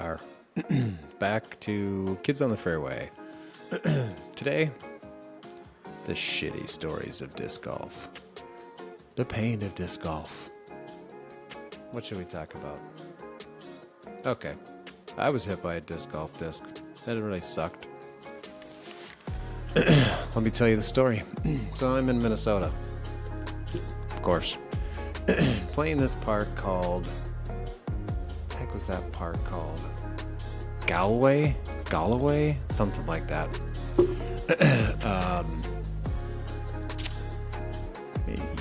are back to Kids on the Fairway. Today, the shitty stories of disc golf. The pain of disc golf. What should we talk about? Okay, I was hit by a disc golf disc. That really sucked. Let me tell you the story. So I'm in Minnesota, of course, playing this park called... What the heck was that park called? Galloway? Something like that.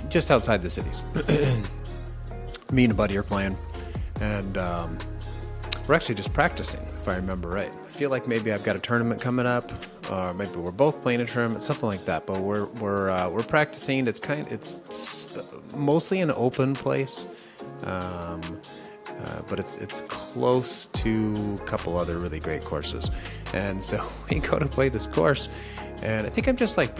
Just outside the cities. Me and a buddy are playing, and we're actually just practicing, if I remember right. I feel like maybe I've got a tournament coming up, or maybe we're both playing a tournament, something like that. But we're practicing. It's mostly an open place, but it's close to a couple other really great courses, and so we go to play this course, and I think I'm just like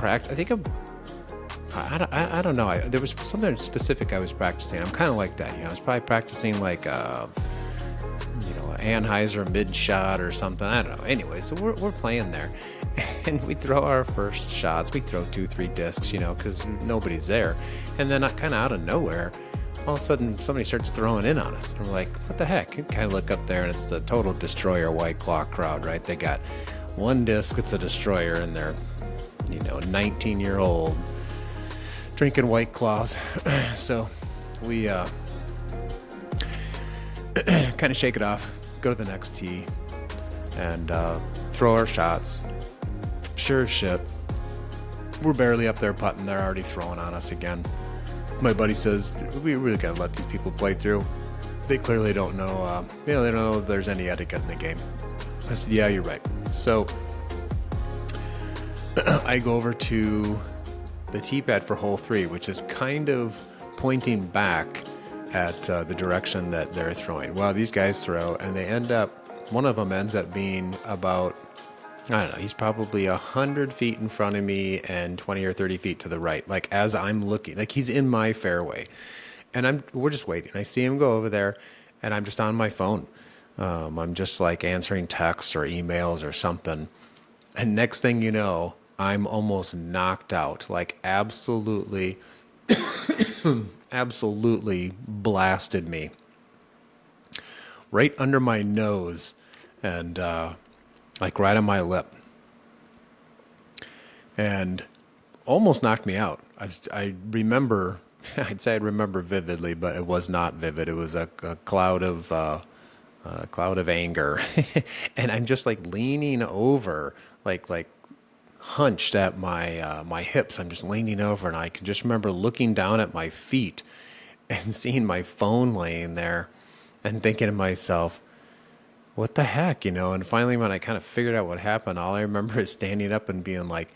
I don't know. There was something specific I was practicing. I'm kind of like that, I was probably practicing like Anheuser mid shot or something. I don't know. Anyway, so we're playing there, and we throw our first shots. We throw 2-3 discs, because nobody's there, and then kind of out of nowhere, all of a sudden somebody starts throwing in on us, and we're like, what the heck? You kind of look up there, and it's the total destroyer White Claw crowd, right? They got one disc. It's a destroyer, and they're 19-year-old drinking White Claws. So we kind of shake it off, go to the next tee, and throw our shots. Sure as shit, we're barely up there putting. They're already throwing on us again. My buddy says, we really gotta let these people play through. They clearly don't know, they don't know if there's any etiquette in the game. I said, yeah, you're right. So I go over to the tee pad for hole 3, which is kind of pointing back at the direction that they're throwing. Well, these guys throw, and one of them ends up being about, I don't know, he's probably 100 feet in front of me and 20 or 30 feet to the right. Like, as I'm looking, like he's in my fairway, and we're just waiting. I see him go over there, and I'm just on my phone. I'm just like answering texts or emails or something. And next thing you know, I'm almost knocked out, like absolutely blasted me right under my nose, and like right on my lip, and almost knocked me out. I remember, I'd say I remember vividly, but it was not vivid. It was a cloud of anger, and I'm just like leaning over, like hunched at my hips. I'm just leaning over, and I can just remember looking down at my feet and seeing my phone laying there and thinking to myself, what the heck, And finally, when I kind of figured out what happened, all I remember is standing up and being like,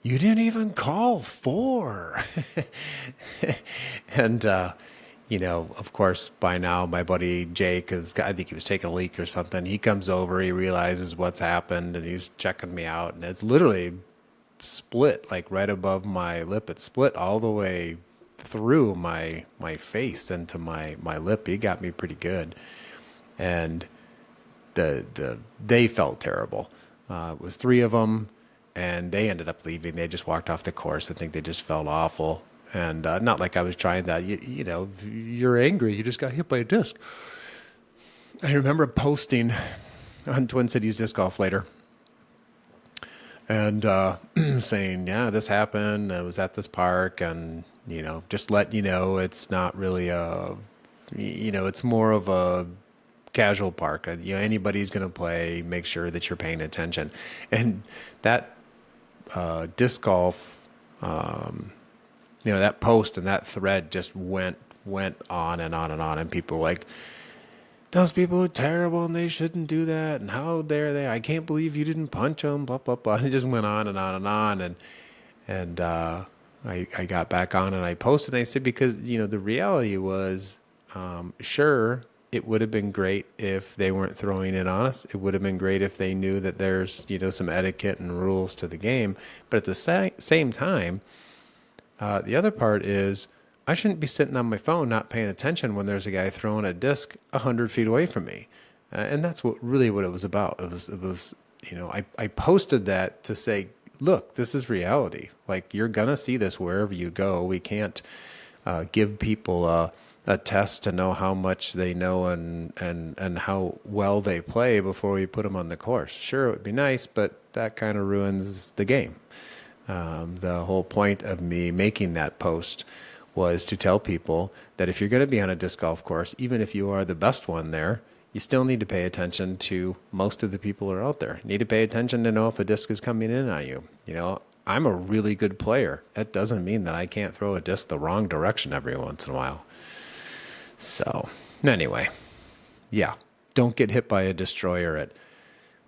you didn't even call 4. And, of course, by now, my buddy Jake, I think he was taking a leak or something. He comes over, he realizes what's happened, and he's checking me out. And it's literally split, like right above my lip. It split all the way through my face into my lip. He got me pretty good. And they felt terrible. It was 3 of them, and they ended up leaving. They just walked off the course. I think they just felt awful. And not like I was trying that. You're angry. You just got hit by a disc. I remember posting on Twin Cities Disc Golf later and saying, yeah, this happened. I was at this park, and, just let you know, it's not really it's more of a casual park. Anybody's going to play. Make sure that you're paying attention. And that disc golf, that post and that thread just went on and on and on. And people were like, those people are terrible and they shouldn't do that. And how dare they? I can't believe you didn't punch them, blah, blah, blah. And it just went on and on and on. And I got back on and I posted, and I said, because, the reality was, sure, it would have been great if they weren't throwing it on us. It would have been great if they knew that there's, some etiquette and rules to the game. But at the same time, the other part is, I shouldn't be sitting on my phone not paying attention when there's a guy throwing a disc 100 feet away from me. And that's what it was about. It was, I posted that to say, look, this is reality. Like, you're going to see this wherever you go. We can't give people a test to know how much they know and how well they play before we put them on the course. Sure, it would be nice, but that kind of ruins the game. The whole point of me making that post was to tell people that if you're going to be on a disc golf course, even if you are the best one there, you still need to pay attention to most of the people who are out there. You need to pay attention to know if a disc is coming in on you. I'm a really good player. That doesn't mean that I can't throw a disc the wrong direction every once in a while. So, anyway, yeah, don't get hit by a destroyer at,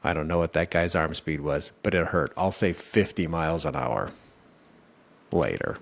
I don't know what that guy's arm speed was, but it hurt. I'll say 50 miles an hour later.